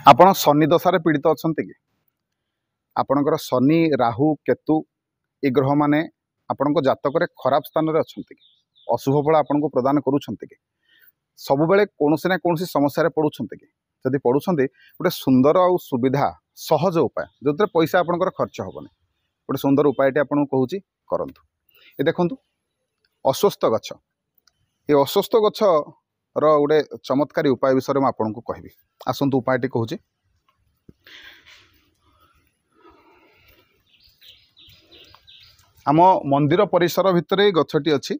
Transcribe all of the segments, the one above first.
आपण शनि दशार पीड़ित अच्छा कि आपणकर शनि राहु केतु ये ग्रह माने आपण जातक खराब स्थान में अच्छा कि अशुभ फल आपन को प्रदान करुँच कि सब बेले कौन ना कौन समस्या पड़ुंट कि जदि पड़ुंट गोटे सुंदर आ सुविधा सहज उपाय जो पैसा आपंकर खर्च हेनी गोटे सुंदर उपायटे आपको कहूँ करंतु ये देखु अस्वस्थ गछ ये अस्वस्थ गछ रोटे चमत्कारी उपाय विषय में आपको कहबी आसतु उपायटी कहूँ आम मंदिर परिसर भितर गछटी अच्छी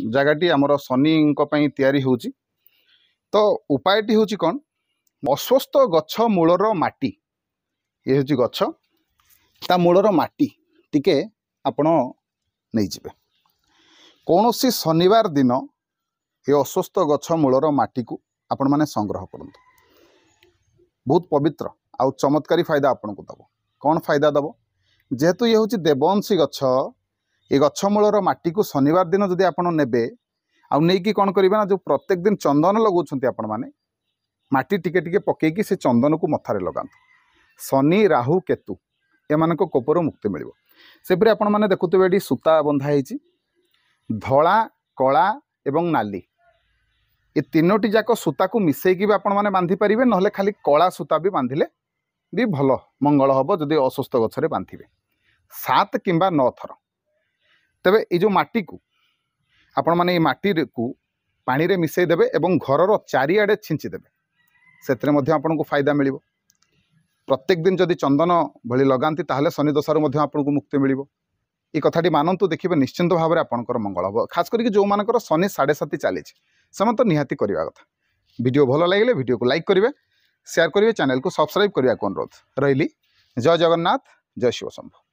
जगहटी आमर शनि तैयारी होची तो उपायटी होची कौन अस्वस्थ गछ मूलर माटी ये हूँ गछ ता मूलर माटी टिके आपण नहीं जिबे कौन सी शनिवार दिन ये अस्वस्थ गछ मूलर माटी को आपण माने संग्रह करंतु बहुत पवित्र आउ चमत्कारी फायदा आपन को दब कौन फायदा दब जेहेतु ये हूँ देववंशी गछ ये गछ मूलर माटी को शनिवार दिन जदि आपन नेबे आउ नहीं कौन करेंगे ना जो प्रत्येक दिन चंदन लगाउछंती आपण माने माटी टिके टिके पकेकी से चंदन को मथारे लगातु शनि राहु केतु एमान कोपर मुक्ति मिल सेपरी आपण माने देखुथिबे एटी सूता बंधा होईची धला कला एवं नाली ये तीनोटी जाक सूता को मिसेकी भी आपण माने बांधी पारिबे नहले खाली कला सूता भी बांधिले भी भल मंगल हम जदि अस्वस्थ गछरे बांधिबे 7 किंबा 9 थर तेबे ये जो माटी को आपण माने ये माटी को पानी रे मिसई देबे एवं घरर चारिआडे छिंची देबे सेतरे मध्ये आपन को फायदा मिलिबो प्रत्येक दिन जदि चंदन भली लगांती ताहले शनि दशारु मध्ये आपन को मुक्ति मिलिबो ये कथाटी मानंतु देखिबे निश्चिंत भाव में आपनकर मंगल हम खास करके जो मानकर शनि 7.5 चली से तो निहाती करवा कथा वीडियो भल लगे वीडियो को लाइक करेंगे शेयर करेंगे चैनल को सब्सक्राइब करने को अनुरोध रही जय जगन्नाथ जय शिव शंभु।